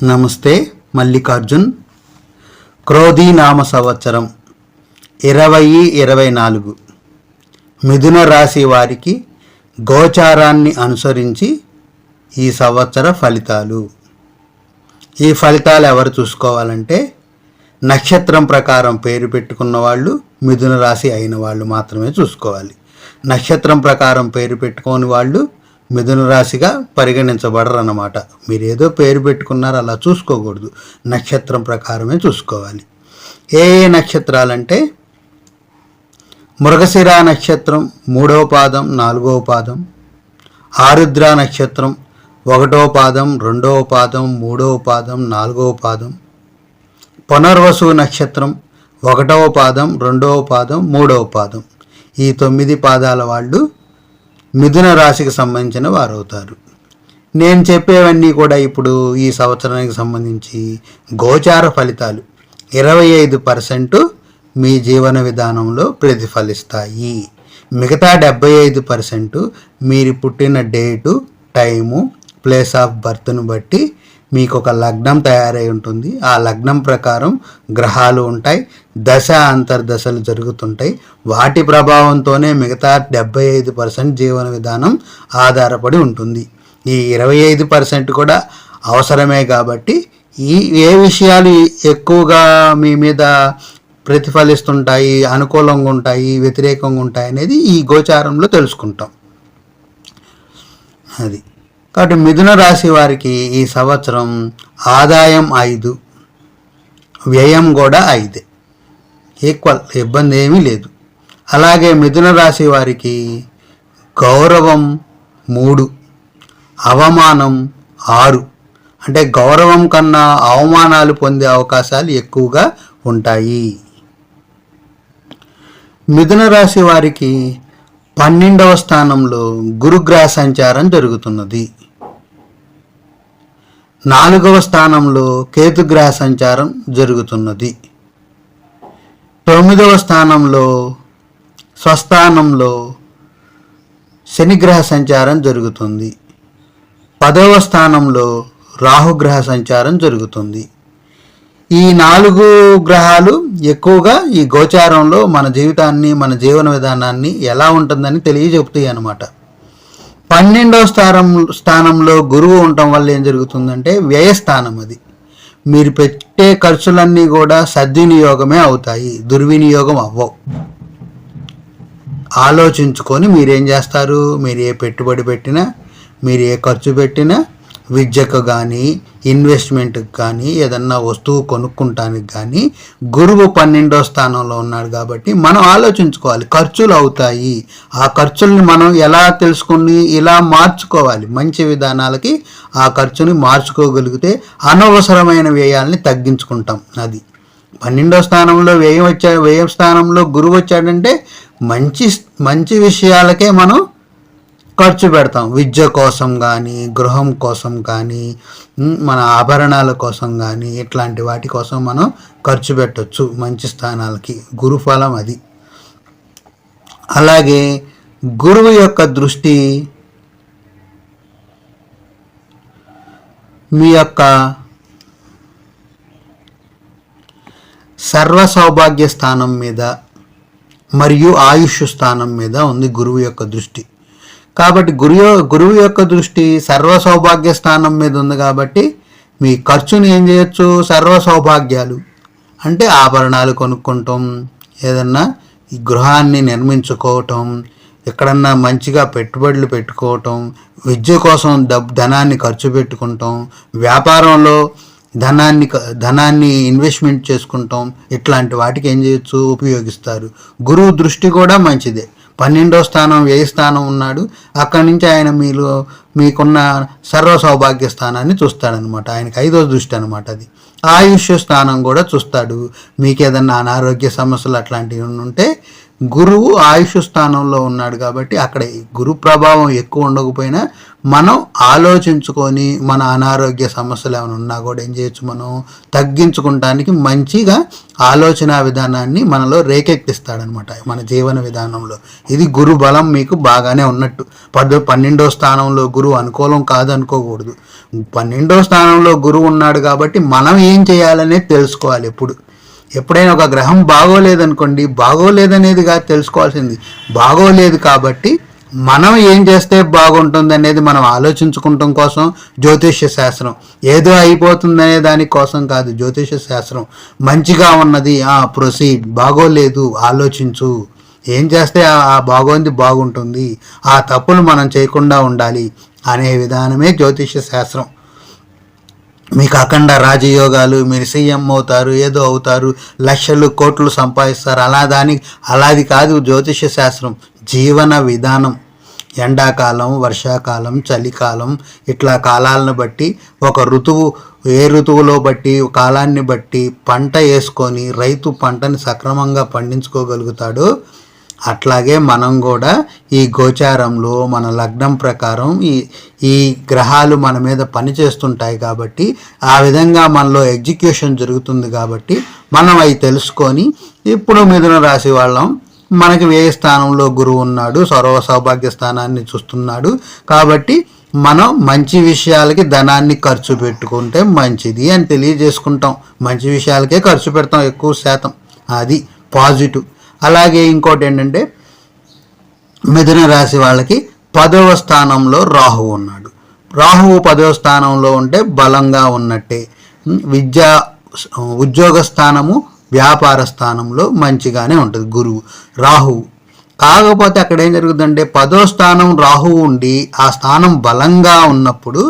నమస్తే. మల్లికార్జున్. క్రోధీ నామ సంవత్సరం 2024 మిథున రాశి వారికి గోచారాన్ని అనుసరించి ఈ సంవత్సర ఫలితాలు. ఈ ఫలితాలు ఎవరు చూసుకోవాలంటే నక్షత్రం ప్రకారం పేరు పెట్టుకున్న వాళ్ళు, మిథున రాశి అయిన వాళ్ళు మాత్రమే చూసుకోవాలి. నక్షత్రం ప్రకారం పేరు పెట్టుకోని వాళ్ళు మిథున రాశిగా పరిగణించబడరు అన్నమాట. మీరు ఏదో పేరు పెట్టుకున్నారు అలా చూసుకోకూడదు, నక్షత్రం ప్రకారమే చూసుకోవాలి. ఏ నక్షత్రాలంటే మృగశిర నక్షత్రం 3వ పాదం 4వ పాదం, ఆరుద్ర నక్షత్రం 1వ పాదం 2వ పాదం 3వ పాదం 4వ పాదం, పునర్వసు నక్షత్రం 1వ పాదం 2వ పాదం 3వ పాదం. ఈ 9 పాదాల వాళ్ళు మిథున రాశికి సంబంధించిన వారు అవుతారు. నేను చెప్పేవన్నీ కూడా ఇప్పుడు ఈ సంవత్సరానికి సంబంధించి గోచార ఫలితాలు 25% మీ జీవన విధానంలో ప్రతిఫలిస్తాయి. మిగతా 75% మీరు పుట్టిన డేటు, టైము, ప్లేస్ ఆఫ్ బర్త్ను బట్టి మీకు ఒక లగ్నం తయారై ఉంటుంది. ఆ లగ్నం ప్రకారం గ్రహాలు ఉంటాయి, దశ అంతర్దశలు జరుగుతుంటాయి. వాటి ప్రభావంతోనే మిగతా 75% జీవన విధానం ఆధారపడి ఉంటుంది. ఈ 25% కూడా అవసరమే. కాబట్టి ఏ విషయాలు ఎక్కువగా మీ మీద ప్రతిఫలిస్తుంటాయి, అనుకూలంగా ఉంటాయి, వ్యతిరేకంగా ఉంటాయి అనేది ఈ గోచారంలో తెలుసుకుంటాం. అది కాబట్టి మిథున రాశి వారికి ఈ సంవత్సరం ఆదాయం 5, వ్యయం కూడా 5, ఈక్వల్, ఇబ్బంది ఏమీ లేదు. అలాగే మిథున రాశి వారికి గౌరవం 3, అవమానం 6. అంటే గౌరవం కన్నా అవమానాలు పొందే అవకాశాలు ఎక్కువగా ఉంటాయి. మిథున రాశి వారికి 12వ స్థానంలో గురుగ్రహ సంచారం జరుగుతున్నది. 4వ స్థానంలో కేతుగ్రహ సంచారం జరుగుతున్నది. 9వ స్థానంలో స్వస్థానంలో శనిగ్రహ సంచారం జరుగుతుంది. 10వ స్థానంలో రాహుగ్రహ సంచారం జరుగుతుంది. ఈ 4 గ్రహాలు ఎక్కువగా ఈ గోచారంలో మన జీవితాన్ని, మన జీవన విధానాన్ని ఎలా ఉంటుందని తెలియజెప్తాయి అన్నమాట. 12వ స్థానంలో గురువు ఉండటం వల్ల ఏం జరుగుతుందంటే వ్యయస్థానం. అది మీరు పెట్టే ఖర్చులన్నీ కూడా సద్వినియోగమే అవుతాయి, దుర్వినియోగం అవ్వవు. ఆలోచించుకొని మీరేం చేస్తారు, మీరు ఏ పెట్టుబడి పెట్టినా, మీరు ఏ ఖర్చు పెట్టినా, విద్యకు కానీ, ఇన్వెస్ట్మెంట్కి కానీ, ఏదన్నా వస్తువు కొనుక్కుంటానికి కానీ గురువు 12వ స్థానంలో ఉన్నాడు. కాబట్టి మనం ఆలోచించుకోవాలి, ఖర్చులు అవుతాయి. ఆ ఖర్చుల్ని మనం ఎలా తెలుసుకుని ఇలా మార్చుకోవాలి. మంచి విధానాలకి ఆ ఖర్చుని మార్చుకోగలిగితే అనవసరమైన వ్యయాల్ని తగ్గించుకుంటాం. అది 12వ స్థానంలో వ్యయం స్థానంలో గురువు వచ్చాడంటే మంచి విషయాలకే మనం ఖర్చు పెడతాం. విద్య కోసం కానీ, గృహం కోసం కానీ, మన ఆభరణాల కోసం కానీ, ఇట్లాంటి వాటి కోసం మనం ఖర్చు పెట్టవచ్చు మంచి స్థానాలకి. గురుఫలం అది. అలాగే గురువు యొక్క దృష్టి మీ యొక్క సర్వ సౌభాగ్య స్థానం మీద మరియు ఆయుష్ స్థానం మీద ఉంది గురువు యొక్క దృష్టి. కాబట్టి గురువు యొక్క దృష్టి సర్వ సౌభాగ్య స్థానం మీద ఉంది. కాబట్టి మీ ఖర్చుని ఏం చేయొచ్చు, సర్వ సౌభాగ్యాలు అంటే ఆభరణాలు కొనుక్కుంటాం, ఏదన్నా ఈ గృహాన్ని నిర్మించుకోవటం, ఎక్కడన్నా మంచిగా పెట్టుబడులు పెట్టుకోవటం, విద్య కోసం ధనాన్ని ఖర్చు పెట్టుకుంటాం, వ్యాపారంలో ధనాన్ని ఇన్వెస్ట్మెంట్ చేసుకుంటాం. ఇట్లాంటి వాటికి ఏం చేయొచ్చు, ఉపయోగిస్తారు. గురువు దృష్టి కూడా మంచిదే. 12వ స్థానం వ్యయ స్థానం ఉన్నాడు. అక్కడి నుంచి ఆయన మీకున్న సర్వ సౌభాగ్య స్థానాన్ని చూస్తాడనమాట. ఆయనకి 5వ దృష్టి అనమాట అది. ఆయుష్ స్థానం కూడా చూస్తాడు. మీకు ఏదన్నా అనారోగ్య సమస్యలు అట్లాంటివి ఉంటే గురువు ఆయుష్ స్థానంలో ఉన్నాడు కాబట్టి అక్కడ గురు ప్రభావం ఎక్కువ ఉండకపోయినా మనం ఆలోచించుకొని మన అనారోగ్య సమస్యలు ఏమైనా ఉన్నా కూడా ఏం చేయొచ్చు, మనం తగ్గించుకోవడానికి మంచిగా ఆలోచన విధానాన్ని మనలో రేకెత్తిస్తాడనమాట మన జీవన విధానంలో. ఇది గురు బలం మీకు బాగానే ఉన్నట్టు. 12వ స్థానంలో గురువు అనుకూలం కాదనుకోకూడదు. 12వ స్థానంలో గురువు ఉన్నాడు కాబట్టి మనం ఏం చేయాలనేది తెలుసుకోవాలి. ఎప్పుడైనా ఒక గ్రహం బాగోలేదనుకోండి, బాగోలేదనేది కాదు తెలుసుకోవాల్సింది, బాగోలేదు కాబట్టి మనం ఏం చేస్తే బాగుంటుంది అనేది మనం ఆలోచించుకుంటాం కోసం జ్యోతిష్య శాస్త్రం. ఏదో అయిపోతుందనే దానికోసం కాదు జ్యోతిష్య శాస్త్రం. మంచిగా ఉన్నది ప్రొసీడ్, బాగోలేదు ఆలోచించు, ఏం చేస్తే ఆ బాగోంది బాగుంటుంది, ఆ తప్పులు మనం చేయకుండా ఉండాలి అనే విధానమే జ్యోతిష్య శాస్త్రం. మీకు అఖండ రాజయోగాలు, మీరు సీఎం అవుతారు, ఏదో అవుతారు, లక్షలు కోట్లు సంపాదిస్తారు, అలాది కాదు జ్యోతిష్య శాస్త్రం. జీవన విధానం, ఎండాకాలం, వర్షాకాలం, చలికాలం, ఇట్లా కాలాలను బట్టి ఒక ఋతువు, ఏ ఋతువులో బట్టి కాలాన్ని బట్టి పంట వేసుకొని రైతు పంటని సక్రమంగా పండించుకోగలుగుతాడు. అట్లాగే మనం కూడా ఈ గోచారంలో మన లగ్నం ప్రకారం ఈ గ్రహాలు మన మీద పనిచేస్తుంటాయి కాబట్టి ఆ విధంగా మనలో ఎగ్జిక్యూషన్ జరుగుతుంది. కాబట్టి మనం అవి తెలుసుకొని ఇప్పుడు మిథున రాశి వాళ్ళం, మనకి వ్యయ స్థానంలో గురువు ఉన్నాడు, సర్వ సౌభాగ్య స్థానాన్ని చూస్తున్నాడు కాబట్టి మనం మంచి విషయాలకి ధనాన్ని ఖర్చు పెట్టుకుంటే మంచిది అని తెలియజేసుకుంటాం. మంచి విషయాలకే ఖర్చు పెడతాం ఎక్కువ శాతం, అది పాజిటివ్. అలాగే ఇంకోటి ఏంటంటే మిథున రాశి వాళ్ళకి 10వ స్థానంలో రాహువు ఉన్నాడు. రాహువు 10వ స్థానంలో ఉంటే బలంగా ఉన్నట్టే. ఉద్యోగ స్థానము, వ్యాపార స్థానంలో మంచిగానే ఉంటుంది గురువు రాహువు. కాకపోతే అక్కడ ఏం జరుగుతుందంటే 10వ స్థానం రాహువు ఉండి ఆ స్థానం బలంగా ఉన్నప్పుడు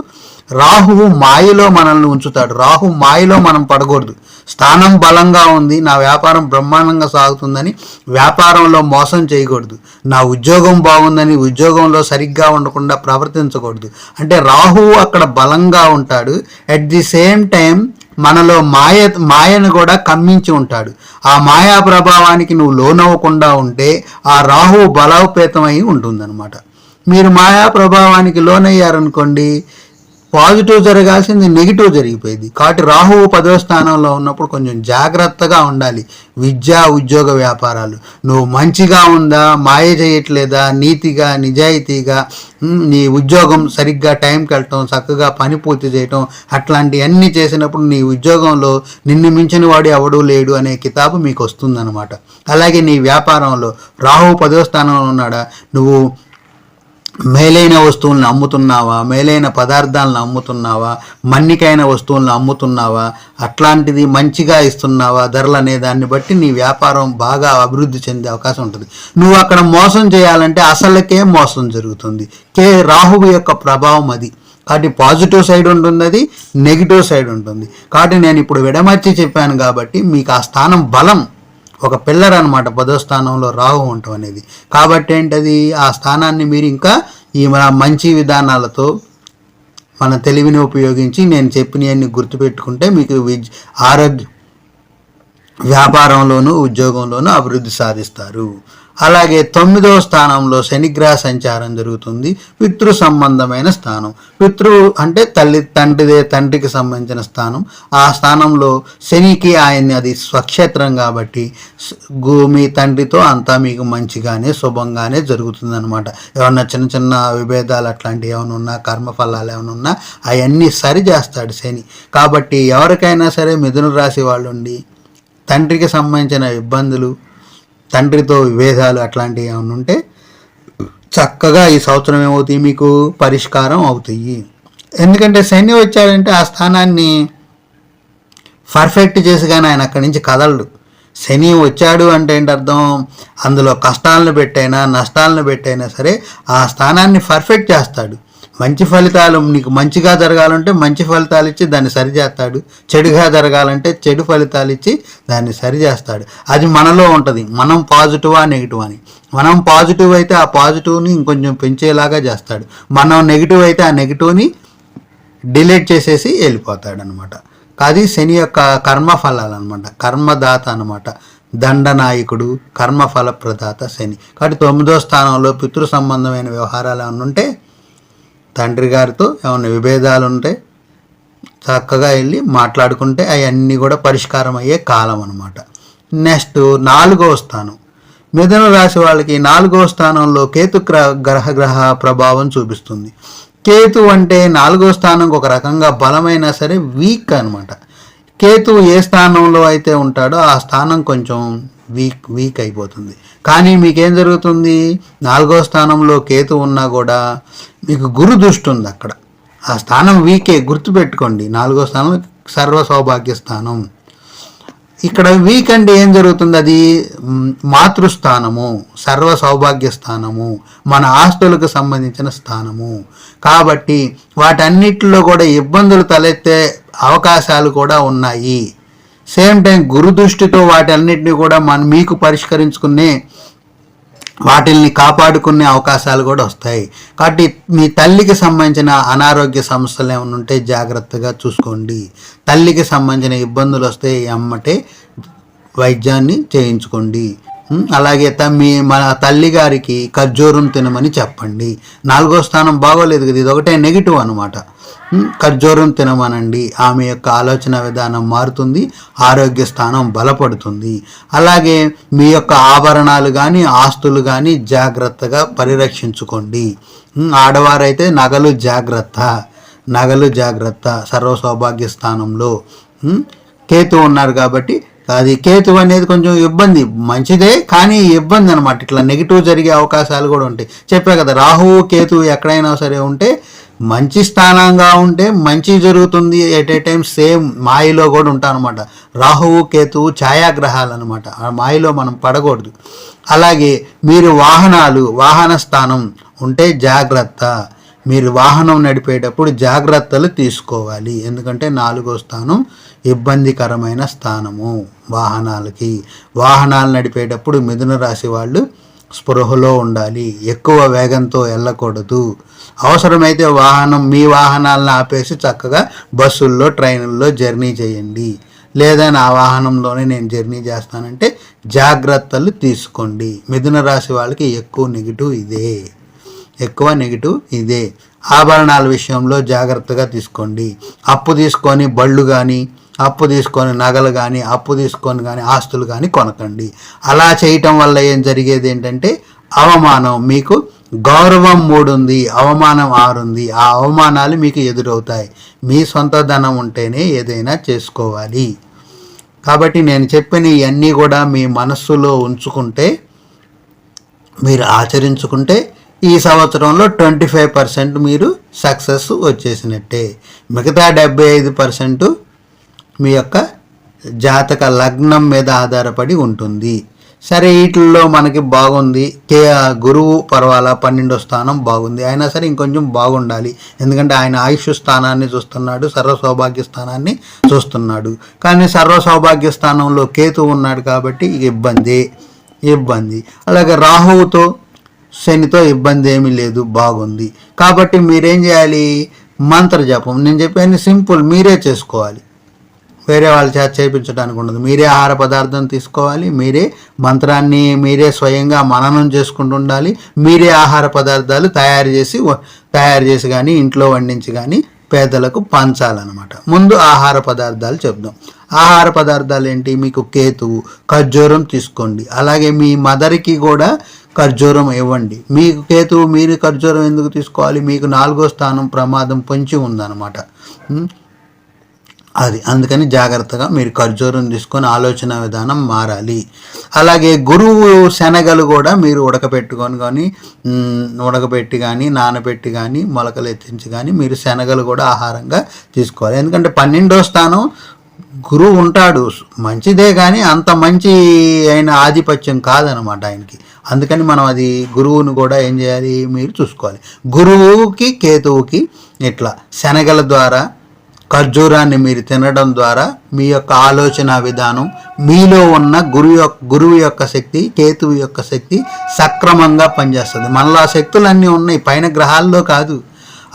రాహువు మాయలో మనల్ని ఉంచుతాడు. రాహు మాయలో మనం పడకూడదు. స్థానం బలంగా ఉంది, నా వ్యాపారం బ్రహ్మాండంగా సాగుతుందని వ్యాపారంలో మోసం చేయకూడదు. నా ఉద్యోగం బాగుందని ఉద్యోగంలో సరిగ్గా ఉండకుండా ప్రవర్తించకూడదు. అంటే రాహువు అక్కడ బలంగా ఉంటాడు. అట్ ది సేమ్ టైం మనలో మాయను కూడా కమ్మించి ఉంటాడు. ఆ మాయా ప్రభావానికి నువ్వు లోనవ్వకుండా ఉంటే ఆ రాహువు బలోపేతమై ఉంటుందన్నమాట. మీరు మాయా ప్రభావానికి లోనయ్యారనుకోండి, పాజిటివ్ జరగాల్సింది నెగిటివ్ జరిగిపోయింది. కాబట్టి రాహువు 10వ స్థానంలో ఉన్నప్పుడు కొంచెం జాగ్రత్తగా ఉండాలి. విద్య, ఉద్యోగ, వ్యాపారాలు నువ్వు మంచిగా ఉందా, మాయ చేయట్లేదా, నీతిగా నిజాయితీగా నీ ఉద్యోగం సరిగ్గా టైంకి వెళ్ళటం, చక్కగా పని పూర్తి చేయటం, అట్లాంటివన్నీ చేసినప్పుడు నీ ఉద్యోగంలో నిన్ను మించిన వాడు ఎవడూ లేడు అనే కితాబు మీకు వస్తుందన్నమాట. అలాగే నీ వ్యాపారంలో రాహువు 10వ స్థానంలో ఉన్నాడా, నువ్వు మేలైన వస్తువులను అమ్ముతున్నావా, మేలైన పదార్థాలను అమ్ముతున్నావా, మన్నికైన వస్తువులను అమ్ముతున్నావా, అట్లాంటిది మంచిగా ఇస్తున్నావా ధరలు అనే దాన్ని బట్టి నీ వ్యాపారం బాగా అభివృద్ధి చెందే అవకాశం ఉంటుంది. నువ్వు అక్కడ మోసం చేయాలంటే అసలుకే మోసం జరుగుతుంది. రాహువు యొక్క ప్రభావం అది. కాబట్టి పాజిటివ్ సైడ్ ఉంటుంది, అది నెగిటివ్ సైడ్ ఉంటుంది. కాబట్టి నేను ఇప్పుడు విడమర్చి చెప్పాను కాబట్టి మీకు ఆ స్థానం బలం, ఒక పిల్లర్ అనమాట 10వ స్థానంలో రాహు ఉండటం అనేది. కాబట్టి ఏంటది, ఆ స్థానాన్ని మీరు ఇంకా ఈ మంచి విధానాలతో మన తెలివిని ఉపయోగించి నేను చెప్పినవన్నీ గుర్తుపెట్టుకుంటే మీకు ఆరోగ్య వ్యాపారంలోనూ ఉద్యోగంలోనూ అభివృద్ధి సాధిస్తారు. అలాగే 9వ స్థానంలో శనిగ్రహ సంచారం జరుగుతుంది. పితృ సంబంధమైన స్థానం. అంటే తండ్రికి సంబంధించిన స్థానం. ఆ స్థానంలో శనికి అది స్వక్షేత్రం కాబట్టి మీ తండ్రితో అంతా మీకు మంచిగానే శుభంగానే జరుగుతుంది అనమాట. ఏమన్నా చిన్న చిన్న విభేదాలు అట్లాంటివి ఏమైనా ఉన్నా, కర్మఫలాలు ఏమైనా ఉన్నా అవన్నీ సరి చేస్తాడు శని. కాబట్టి ఎవరికైనా సరే మిథున రాశి వాళ్ళు ఉండి తండ్రికి సంబంధించిన ఇబ్బందులు, తండ్రితో విభేదాలు అట్లాంటివి ఏమైనా ఉంటే చక్కగా ఈ సంవత్సరం ఏమవుతాయి, మీకు పరిష్కారం అవుతాయి. ఎందుకంటే శని వచ్చాడంటే ఆ స్థానాన్ని పర్ఫెక్ట్ చేసి కానీ ఆయన అక్కడి నుంచి కదలడు. శని వచ్చాడు అంటే ఏంటి అర్థం, అందులో కష్టాలను పెట్టైనా నష్టాలను పెట్టైనా సరే ఆ స్థానాన్ని పర్ఫెక్ట్ చేస్తాడు. మంచి ఫలితాలు నీకు మంచిగా జరగాలంటే మంచి ఫలితాలు ఇచ్చి దాన్ని సరిచేస్తాడు, చెడుగా జరగాలంటే చెడు ఫలితాలు ఇచ్చి దాన్ని సరిచేస్తాడు. అది మనలో ఉంటుంది, మనం పాజిటివా నెగిటివ్ అని. మనం పాజిటివ్ అయితే ఆ పాజిటివ్ని ఇంకొంచెం పెంచేలాగా చేస్తాడు, మనం నెగిటివ్ అయితే ఆ నెగిటివ్ని డిలీట్ చేసేసి వెళ్ళిపోతాడు అనమాట. అది శని యొక్క కర్మ ఫలాలు అనమాట, కర్మదాత అనమాట. దండనాయకుడు, కర్మఫల ప్రదాత శని. కాబట్టి 9వ స్థానంలో పితృ సంబంధమైన వ్యవహారాలు ఏమైనా ఉంటే, తండ్రి గారితో ఏమైనా విభేదాలు ఉంటే చక్కగా వెళ్ళి మాట్లాడుకుంటే అవన్నీ కూడా పరిష్కారం అయ్యే కాలం అనమాట. నెక్స్ట్ 4వ స్థానం. మిథున రాశి వాళ్ళకి 4వ స్థానంలో కేతు గ్రహ ప్రభావం చూపిస్తుంది. కేతు అంటే 4వ స్థానంకి ఒక రకంగా బలమైనా సరే వీక్ అనమాట. కేతు ఏ స్థానంలో అయితే ఉంటాడో ఆ స్థానం కొంచెం వీక్ అయిపోతుంది. కానీ మీకేం జరుగుతుంది, 4వ స్థానంలో కేతు ఉన్నా కూడా మీకు గురు దృష్టి ఉంది అక్కడ. ఆ స్థానం వీకే, గుర్తుపెట్టుకోండి. 4వ స్థానం సర్వ సౌభాగ్య స్థానం. ఇక్కడ వీక్ అంటే ఏం జరుగుతుంది, అది మాతృస్థానము, సర్వ సౌభాగ్య స్థానము, మన ఆస్తులకు సంబంధించిన స్థానము. కాబట్టి వాటన్నిటిలో కూడా ఇబ్బందులు తలెత్తే అవకాశాలు కూడా ఉన్నాయి. సేమ్ టైం గురు దృష్టితో వాటన్నిటిని కూడా మీకు పరిష్కరించుకునే, వాటిల్ని కాపాడుకునే అవకాశాలు కూడా వస్తాయి. కాబట్టి మీ తల్లికి సంబంధించిన అనారోగ్య సమస్యలు ఏమైనా ఉంటే జాగ్రత్తగా చూసుకోండి. తల్లికి సంబంధించిన ఇబ్బందులు వస్తే ఎమ్మటే వైద్యాన్ని చేయించుకోండి. అలాగే మన తల్లి గారికి ఖర్జూరం తినమని చెప్పండి. 4వ స్థానం బాగోలేదు కదా, ఇది ఒకటే నెగిటివ్ అనమాట. ఖర్జూరం తినమనండి. ఆమె యొక్క ఆలోచన విధానం మారుతుంది, ఆరోగ్య స్థానం బలపడుతుంది. అలాగే మీ యొక్క ఆభరణాలు కానీ ఆస్తులు కానీ జాగ్రత్తగా పరిరక్షించుకోండి. ఆడవారైతే నగలు జాగ్రత్త. సర్వ సౌభాగ్య స్థానంలో కేతు ఉన్నారు కాబట్టి అది కేతు అనేది కొంచెం ఇబ్బంది, మంచిదే కానీ ఇబ్బంది అనమాట. ఇట్లా నెగిటివ్ జరిగే అవకాశాలు కూడా ఉంటాయి. చెప్పా కదా, రాహువు కేతువు ఎక్కడైనా సరే ఉంటే మంచి స్థానంగా ఉంటే మంచి జరుగుతుంది. ఎట్ ఏ టైం సేమ్ మాయలో కూడా ఉంటాం అనమాట. రాహువు కేతువు ఛాయాగ్రహాలు అనమాట. ఆ మాయలో మనం పడకూడదు. అలాగే మీరు వాహన స్థానం ఉంటే జాగ్రత్త. మీరు వాహనం నడిపేటప్పుడు జాగ్రత్తలు తీసుకోవాలి. ఎందుకంటే 4వ స్థానం ఇబ్బందికరమైన స్థానము వాహనాలు నడిపేటప్పుడు మిథున రాశి వాళ్ళు స్పృహలో ఉండాలి. ఎక్కువ వేగంతో వెళ్ళకూడదు. అవసరమైతే మీ వాహనాలను ఆపేసి చక్కగా బస్సుల్లో, ట్రైన్లలో జర్నీ చేయండి. లేదా నా వాహనంలోనే నేను జర్నీ చేస్తానంటే జాగ్రత్తలు తీసుకోండి. మిథున రాశి వాళ్ళకి ఎక్కువ నెగిటివ్ ఇదే. ఆభరణాల విషయంలో జాగ్రత్తగా తీసుకోండి. అప్పు తీసుకొని బళ్ళు కానీ, అప్పు తీసుకొని నగలు కానీ, అప్పు తీసుకొని కానీ ఆస్తులు కానీ కొనకండి. అలా చేయటం వల్ల ఏం జరిగేది ఏంటంటే అవమానం. మీకు గౌరవం 3 ఉంది, అవమానం 6 ఉంది. ఆ అవమానాలు మీకు ఎదురవుతాయి. మీ సొంత ధనం ఉంటేనే ఏదైనా చేసుకోవాలి. కాబట్టి నేను చెప్పిన ఇవన్నీ కూడా మీ మనస్సులో ఉంచుకుంటే, మీరు ఆచరించుకుంటే ఈ సంవత్సరంలో 25% మీరు సక్సెస్ వచ్చేసినట్టే. మిగతా 75% మీ యొక్క జాతక లగ్నం మీద ఆధారపడి ఉంటుంది. సరే, వీటిల్లో మనకి బాగుంది. గురువు పర్వాలా, 12వ స్థానం బాగుంది. అయినా సరే ఇంకొంచెం బాగుండాలి. ఎందుకంటే ఆయన ఆయుష్ స్థానాన్ని చూస్తున్నాడు, సర్వ సౌభాగ్య స్థానాన్ని చూస్తున్నాడు. కానీ సర్వ సౌభాగ్య స్థానంలో కేతు ఉన్నాడు కాబట్టి ఇబ్బంది. అలాగే రాహువుతో శనితో ఇబ్బంది ఏమీ లేదు, బాగుంది. కాబట్టి మీరేం చేయాలి, మంత్ర జపం. నేను చెప్పాను సింపుల్, మీరే చేసుకోవాలి. వేరే వాళ్ళ చేత చేయించడానికి ఉండదు. మీరే ఆహార పదార్థం తీసుకోవాలి. మీరే మంత్రాన్ని మీరే స్వయంగా మననం చేసుకుంటూ ఉండాలి. మీరే ఆహార పదార్థాలు తయారు చేసి కానీ ఇంట్లో వండించి కానీ పేదలకు పంచాలన్నమాట. ముందు ఆహార పదార్థాలు చెప్దాం. ఆహార పదార్థాలు ఏంటి, మీకు కేతువు, ఖర్జూరం తీసుకోండి. అలాగే మీ మదర్కి కూడా ఖర్జూరం ఇవ్వండి. మీకు కేతువు, మీరు ఖర్జూరం ఎందుకు తీసుకోవాలి, మీకు 4వ స్థానం ప్రమాదం పొంచి ఉందన్నమాట. అందుకని జాగ్రత్తగా మీరు ఖర్జూరం తీసుకొని ఆలోచన విధానం మారాలి. అలాగే గురువు శనగలు కూడా మీరు ఉడకపెట్టి కానీ నానబెట్టి కానీ మొలకలు ఎత్తించి కానీ మీరు శనగలు కూడా ఆహారంగా తీసుకోవాలి. ఎందుకంటే 12వ స్థానం గురువు ఉంటాడు, మంచిదే కానీ అంత మంచి అయిన ఆధిపత్యం కాదనమాట ఆయనకి. అందుకని మనం అది గురువును కూడా ఏం చేయాలి, మీరు చూసుకోవాలి. గురువుకి కేతువుకి ఇట్లా శనగల ద్వారా ఖర్జూరాన్ని మీరు తినడం ద్వారా మీ యొక్క ఆలోచన విధానం, మీలో ఉన్న గురువు యొక్క శక్తి, కేతువు యొక్క శక్తి సక్రమంగా పనిచేస్తుంది. మనలో ఆ శక్తులు అన్నీ ఉన్నాయి, పైన గ్రహాల్లో కాదు.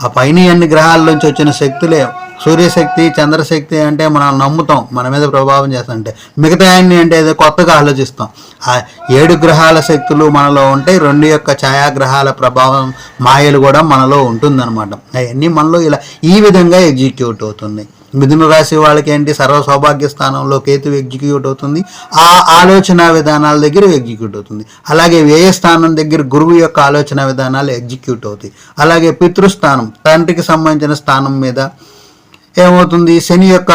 ఆ పైన అన్ని గ్రహాల్లోంచి వచ్చిన శక్తులే సూర్యశక్తి చంద్రశక్తి అంటే మనం నమ్ముతాం, మన మీద ప్రభావం చేస్తుంటే. మిగతా అన్ని అంటే ఏదో కొత్తగా ఆలోచిస్తాం. ఆ 7 గ్రహాల శక్తులు మనలో ఉంటాయి, 2 యొక్క ఛాయాగ్రహాల ప్రభావం మాయలు కూడా మనలో ఉంటుందన్నమాట. అవన్నీ మనలో ఇలా ఈ విధంగా ఎగ్జిక్యూట్ అవుతుంది. మిథున రాశి వాళ్ళకి ఏంటి, సర్వ సౌభాగ్య స్థానంలో కేతువు ఎగ్జిక్యూట్ అవుతుంది, ఆ ఆలోచన విధానాల దగ్గర ఎగ్జిక్యూట్ అవుతుంది. అలాగే వ్యయ స్థానం దగ్గర గురువు యొక్క ఆలోచన విధానాలు ఎగ్జిక్యూట్ అవుతాయి. అలాగే పితృస్థానం, తండ్రికి సంబంధించిన స్థానం మీద ఏమవుతుంది, శని యొక్క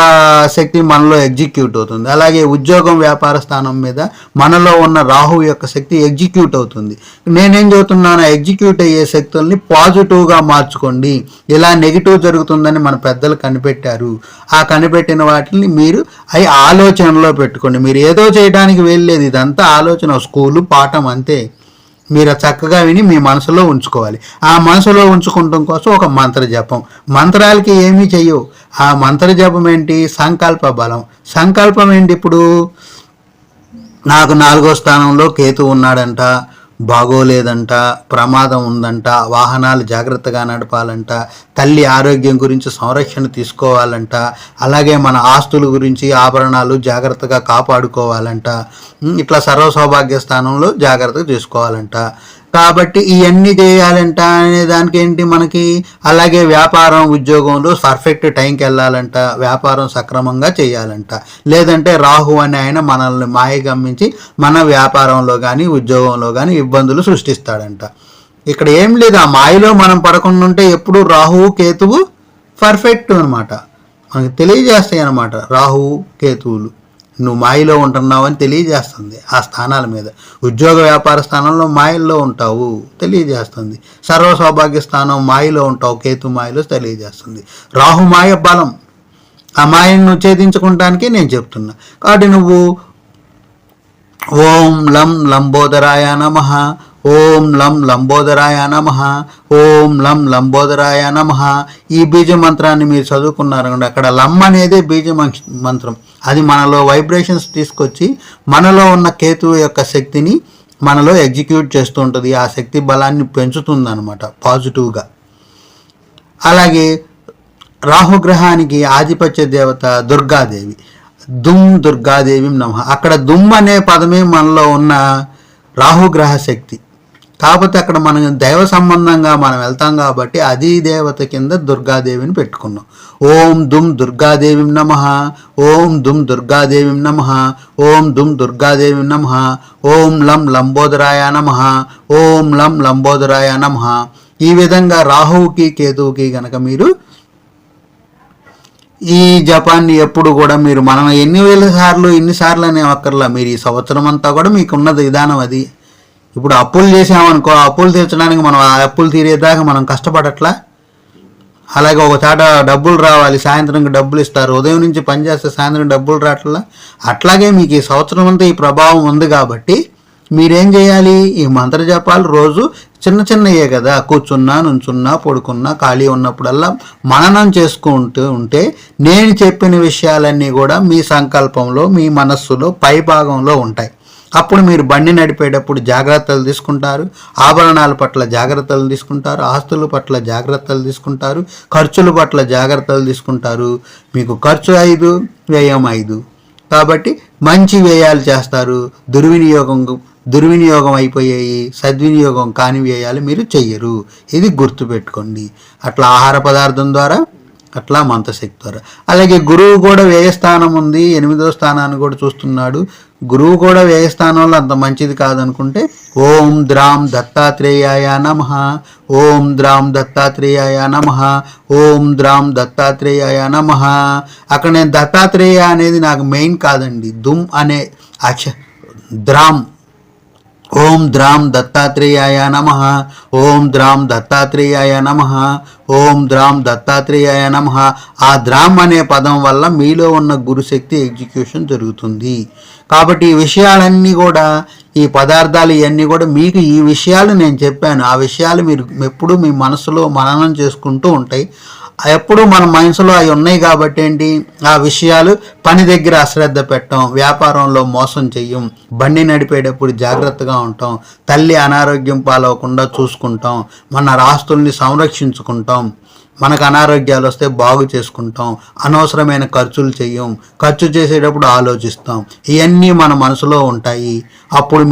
శక్తి మనలో ఎగ్జిక్యూట్ అవుతుంది. అలాగే ఉద్యోగం వ్యాపార స్థానం మీద మనలో ఉన్న రాహు యొక్క శక్తి ఎగ్జిక్యూట్ అవుతుంది. నేనేం చెబుతున్నాను, ఎగ్జిక్యూట్ అయ్యే శక్తుల్ని పాజిటివ్గా మార్చుకోండి. ఇలా నెగిటివ్ జరుగుతుందని మన పెద్దలు కనిపెట్టారు. ఆ కనిపెట్టిన వాటిని మీరు అవి ఆలోచనలో పెట్టుకోండి. మీరు ఏదో చేయడానికి వెళ్ళలేదు, ఇదంతా ఆలోచన, స్కూలు పాఠం అంతే. మీరు చక్కగా విని మీ మనసులో ఉంచుకోవాలి. ఆ మనసులో ఉంచుకోవడం కోసం ఒక మంత్ర జపం, మంత్రాలకి ఏమీ చెయ్యవు. ఆ మంత్ర జపం ఏంటి, సంకల్ప బలం. సంకల్పం ఏంటి, ఇప్పుడు నాకు 4వ స్థానంలో కేతు ఉన్నాడంట, బాగోలేదంట, ప్రమాదం ఉందంట, వాహనాలు జాగ్రత్తగా నడపాలంట, తల్లి ఆరోగ్యం గురించి సంరక్షణ తీసుకోవాలంట, అలాగే మన ఆస్తుల గురించి ఆభరణాలు జాగ్రత్తగా కాపాడుకోవాలంట, ఇట్లా సర్వ సౌభాగ్య స్థానంలో జాగ్రత్తగా చూసుకోవాలంట. కాబట్టి ఇవన్నీ చేయాలంట అనే దానికి ఏంటి మనకి. అలాగే వ్యాపారం ఉద్యోగంలో పర్ఫెక్ట్ టైంకి వెళ్ళాలంట, వ్యాపారం సక్రమంగా చేయాలంట. లేదంటే రాహు అనే ఆయన మనల్ని మాయ గమ్మించి మన వ్యాపారంలో కానీ ఉద్యోగంలో కానీ ఇబ్బందులు సృష్టిస్తాడంట. ఇక్కడ ఏం లేదు, ఆ మాయలో మనం పడకుండా ఉంటే ఎప్పుడు రాహువు కేతువు పర్ఫెక్ట్ అనమాట, మనకి తెలియజేస్తాయి అన్నమాట. రాహువు కేతువులు నువ్వు మాయలో ఉంటున్నావు అని తెలియజేస్తుంది. ఆ స్థానాల మీద ఉద్యోగ వ్యాపార స్థానంలో మాయల్లో ఉంటావు తెలియజేస్తుంది. సర్వ సౌభాగ్య స్థానం మాయలో ఉంటావు, కేతు మాయలో తెలియజేస్తుంది. రాహు మాయ బలం, ఆ మాయను ఛేదించుకోవటానికి నేను చెప్తున్నా. కాబట్టి నువ్వు ఓం లం లంబోదరాయ నమః, ఓం లం లంబోదరాయ నమః, ఓం లం లంబోదరాయ నమః, ఈ బీజ మంత్రాన్ని మీరు చదువుకున్నారండి. అక్కడ లం అనేది బీజ మంత్రం, అది మనలో వైబ్రేషన్స్ తీసుకొచ్చి మనలో ఉన్న కేతువు యొక్క శక్తిని మనలో ఎగ్జిక్యూట్ చేస్తూ ఉంటుంది. ఆ శక్తి బలాన్ని పెంచుతుంది అనమాట పాజిటివ్గా. అలాగే రాహుగ్రహానికి ఆధిపత్య దేవత దుర్గాదేవి, దుమ్ దుర్గాదేవి నమః. అక్కడ దుమ్ అనే పదమే మనలో ఉన్న రాహుగ్రహ శక్తి. కాకపోతే అక్కడ మనం దైవ సంబంధంగా మనం వెళ్తాం కాబట్టి అది దేవత కింద దుర్గాదేవిని పెట్టుకున్నాం. ఓం దుమ్ దుర్గాదేవి నమః, ఓం దుమ్ దుర్గాదేవి నమః, ఓం దుమ్ దుర్గాదేవి నమః, ఓం లం లంబోదరాయ నమః, ఓం లం లంబోదరాయ నమః. ఈ విధంగా రాహువుకి కేతువుకి గనక మీరు ఈ జపాన్ని ఎప్పుడు కూడా మీరు మనం ఎన్నిసార్లు అనే అక్కర్లా, మీరు ఈ సంవత్సరం అంతా కూడా మీకున్న విధానం అది. ఇప్పుడు అప్పులు చేసామనుకో, అప్పులు తీర్చడానికి మనం ఆ అప్పులు తీరేదాకా మనం కష్టపడట్లా. అలాగే ఒక చాట డబ్బులు రావాలి, సాయంత్రంకి డబ్బులు ఇస్తారు, ఉదయం నుంచి పనిచేస్తే సాయంత్రం డబ్బులు రావట్లా. అట్లాగే మీకు ఈ సంవత్సరం అంతా ఈ ప్రభావం ఉంది కాబట్టి మీరేం చేయాలి, ఈ మంత్ర జపాలు రోజు చిన్నయే కదా, కూర్చున్నా నుంచున్నా పడుకున్నా ఖాళీ ఉన్నప్పుడల్లా మననం చేసుకుంటూ ఉంటే నేను చెప్పిన విషయాలన్నీ కూడా మీ సంకల్పంలో మీ మనస్సులో పై భాగంలో ఉంటాయి. అప్పుడు మీరు బండి నడిపేటప్పుడు జాగ్రత్తలు తీసుకుంటారు, ఆభరణాల పట్ల జాగ్రత్తలు తీసుకుంటారు, ఆస్తుల పట్ల జాగ్రత్తలు తీసుకుంటారు, ఖర్చుల పట్ల జాగ్రత్తలు తీసుకుంటారు. మీకు ఖర్చు 5, వ్యయం 5. కాబట్టి మంచి వ్యయాలు చేస్తారు, దుర్వినియోగం అయిపోయాయి, సద్వినియోగం కాని వ్యయాలు మీరు చెయ్యరు. ఇది గుర్తుపెట్టుకోండి. అట్లా ఆహార పదార్థం ద్వారా, అట్లా మంత్రశక్తి ద్వారా. అలాగే గురువు కూడా వ్యయస్థానం ఉంది, 8వ స్థానాన్ని కూడా చూస్తున్నాడు. గురువు కూడా వ్యయస్థానంలో అంత మంచిది కాదనుకుంటే ఓం ద్రాం దత్తాత్రేయాయ నమః, ఓం ద్రాం దత్తాత్రేయాయ నమః, ఓం ద్రాం దత్తాత్రేయాయ నమః. అక్కడ నేను దత్తాత్రేయ అనేది నాకు మెయిన్ కాదండి, దుమ్ అనే ద్రాం, ఓం ద్రాం దత్తాత్రేయాయ నమః, ఓం ద్రాం దత్తాత్రేయాయ నమః, ఓం ద్రాం దత్తాత్రేయాయ నమః. ఆ ద్రాం అనే పదం వల్ల మీలో ఉన్న గురుశక్తి ఎగ్జిక్యూషన్ జరుగుతుంది. కాబట్టి ఈ విషయాలన్నీ కూడా, ఈ పదార్థాలు ఇవన్నీ కూడా మీకు ఈ విషయాలు నేను చెప్పాను, ఆ విషయాలు మీరు ఎప్పుడు మీ మనసులో మననం చేసుకుంటూ ఉంటాయి. ఎప్పుడు మన మనసులో అవి ఉన్నాయి కాబట్టి ఏంటి, ఆ విషయాలు పని దగ్గర అశ్రద్ధ పెట్టం, వ్యాపారంలో మోసం చెయ్యం, బండి నడిపేటప్పుడు జాగ్రత్తగా ఉంటాం, తల్లి అనారోగ్యం పాలవకుండా చూసుకుంటాం, మన ఆస్తుల్ని సంరక్షించుకుంటాం, మనకు అనారోగ్యాలు వస్తే బాగు చేసుకుంటాం, అనవసరమైన ఖర్చులు చెయ్యం, ఖర్చు చేసేటప్పుడు ఆలోచిస్తాం, ఇవన్నీ మన మనసులో ఉంటాయి. అప్పుడు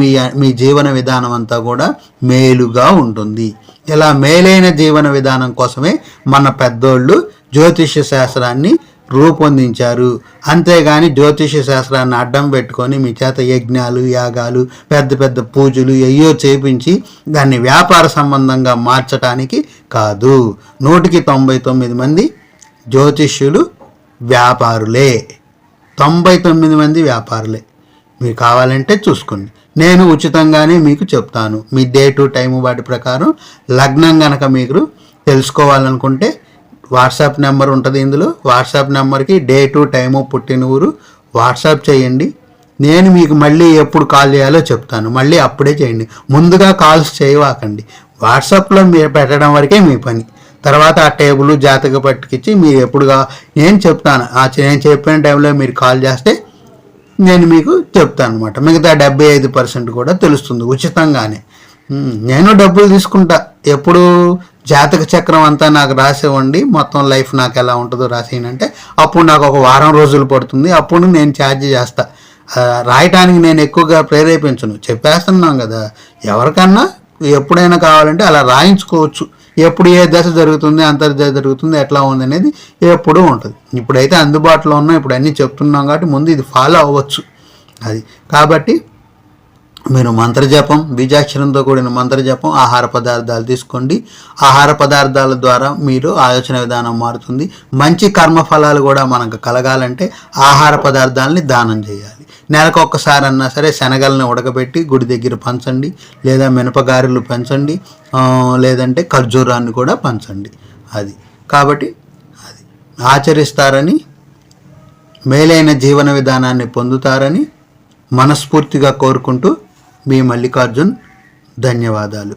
మీ జీవన విధానం అంతా కూడా మేలుగా ఉంటుంది. ఇలా మేలైన జీవన విధానం కోసమే మన పెద్దోళ్ళు జ్యోతిష్య శాస్త్రాన్ని రూపొందించారు. అంతేగాని జ్యోతిష శాస్త్రాన్ని అడ్డం పెట్టుకొని మీ చేత యజ్ఞాలు, యాగాలు, పెద్ద పెద్ద పూజలు అయ్యో చేపించి దాన్ని వ్యాపార సంబంధంగా మార్చడానికి కాదు. 99 మంది జ్యోతిష్యులు వ్యాపారులే, 99 మంది వ్యాపారులే. మీకు కావాలంటే చూసుకోండి. నేను ఉచితంగానే మీకు చెప్తాను. మీ డే టు టైము వాటి ప్రకారం లగ్నం గనక మీరు తెలుసుకోవాలనుకుంటే వాట్సాప్ నెంబర్ ఉంటుంది ఇందులో. వాట్సాప్ నెంబర్కి డే టు టైము, పుట్టిన ఊరు వాట్సాప్ చేయండి. నేను మీకు మళ్ళీ ఎప్పుడు కాల్ చేయాలో చెప్తాను, మళ్ళీ అప్పుడే చేయండి. ముందుగా కాల్స్ చేయవాకండి. వాట్సాప్లో మీరు పెట్టడం వరకే మీ పని. తర్వాత ఆ టేబుల్ జాతక పట్టుకిచ్చి మీరు ఎప్పుడుగా నేను చెప్తాను, నేను చెప్పిన టైంలో మీరు కాల్ చేస్తే నేను మీకు చెప్తాను అనమాట. మిగతా 75% కూడా తెలుస్తుంది ఉచితంగానే. నేను డబ్బులు తీసుకుంటా. ఎప్పుడు జాతక చక్రం అంతా నాకు రాసేవ్వండి, మొత్తం లైఫ్ నాకు ఎలా ఉంటుందో రాసేయనంటే అప్పుడు నాకు ఒక వారం రోజులు పడుతుంది. అప్పుడు నేను ఛార్జ్ చేస్తా. రాయటానికి నేను ఎక్కువగా ప్రేరేపించను, చెప్పేస్తున్నాం కదా. ఎవరికన్నా ఎప్పుడైనా కావాలంటే అలా రాయించుకోవచ్చు. ఎప్పుడు ఏ దశ జరుగుతుంది, అంతర్దశ జరుగుతుంది, ఎట్లా ఉంది అనేది ఎప్పుడూ ఉంటుంది. ఇప్పుడైతే అందుబాటులో ఉన్నాం, ఇప్పుడు అన్నీ చెప్తున్నాం కాబట్టి ముందు ఇది ఫాలో అవ్వచ్చు. అది కాబట్టి మీరు మంత్రజపం, బీజాక్షరంతో కూడిన మంత్రజపం, ఆహార పదార్థాలు తీసుకోండి. ఆహార పదార్థాల ద్వారా మీరు ఆలోచన విధానం మారుతుంది. మంచి కర్మఫలాలు కూడా మనకు కలగాలంటే ఆహార పదార్థాలని దానం చేయాలి. నెలకు ఒక్కసారి అన్నా సరే శనగలను ఉడకబెట్టి గుడి దగ్గర పంచండి, లేదా మినపగారెలు పెంచండి, లేదంటే ఖర్జూరాన్ని కూడా పంచండి. అది కాబట్టి అది ఆచరిస్తారని, మేలైన జీవన విధానాన్ని పొందుతారని మనస్ఫూర్తిగా కోరుకుంటూ మీ మల్లికార్జున్. ధన్యవాదాలు.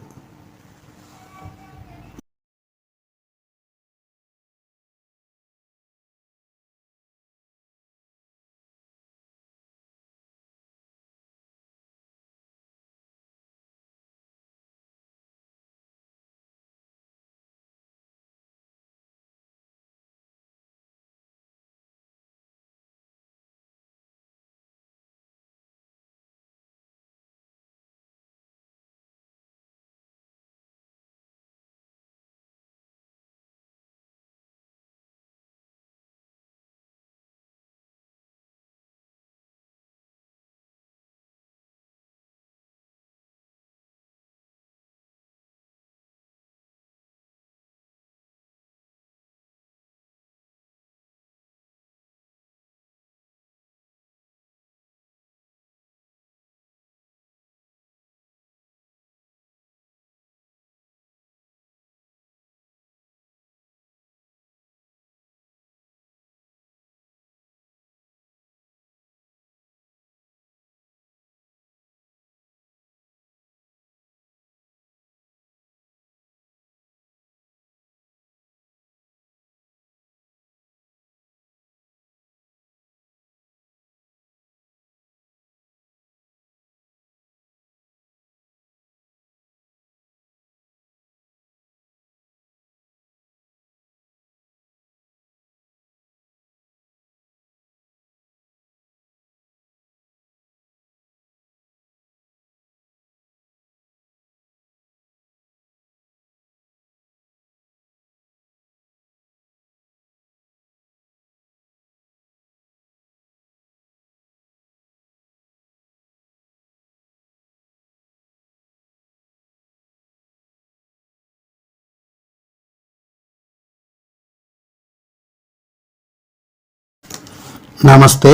నమస్తే.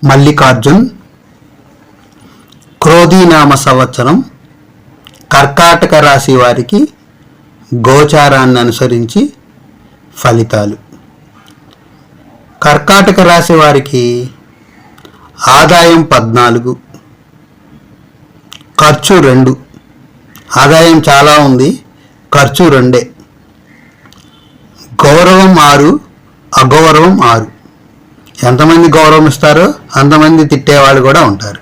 మల్లికార్జున్. క్రోధీనామ సంవత్సరం కర్కాటక రాశి వారికి గోచారాన్ని అనుసరించి ఫలితాలు. కర్కాటక రాశి వారికి ఆదాయం 14, ఖర్చు 2. ఆదాయం చాలా ఉంది, ఖర్చు 2. గౌరవం 6, అగౌరవం 6. ఎంతమంది గౌరవం ఇస్తారో అంతమంది తిట్టేవాళ్ళు కూడా ఉంటారు.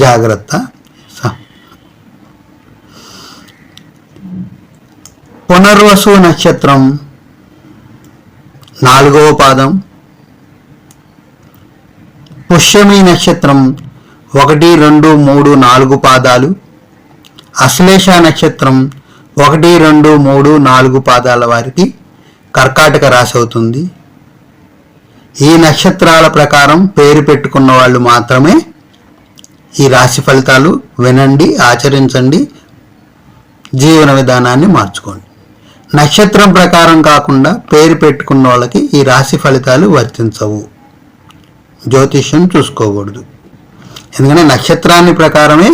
జాగ్రత్త. పునర్వసు నక్షత్రం 4వ పాదం, పుష్యమి నక్షత్రం 1, 2, 3, 4 పాదాలు, అశ్లేష నక్షత్రం 1, 2, 3, 4 పాదాల వారికి కర్కాటక రాశి అవుతుంది. ఈ నక్షత్రాల ప్రకారం పేరు పెట్టుకున్న వాళ్ళు మాత్రమే ఈ రాశి ఫలితాలు వినండి, ఆచరించండి, జీవన విధానాన్ని మార్చుకోండి. నక్షత్రం ప్రకారం కాకుండా పేరు పెట్టుకున్న వాళ్ళకి ఈ రాశి ఫలితాలు వర్తించవు. జ్యోతిష్యం చూసుకోకూడదు. ఎందుకంటే నక్షత్రాన్ని ప్రకారమే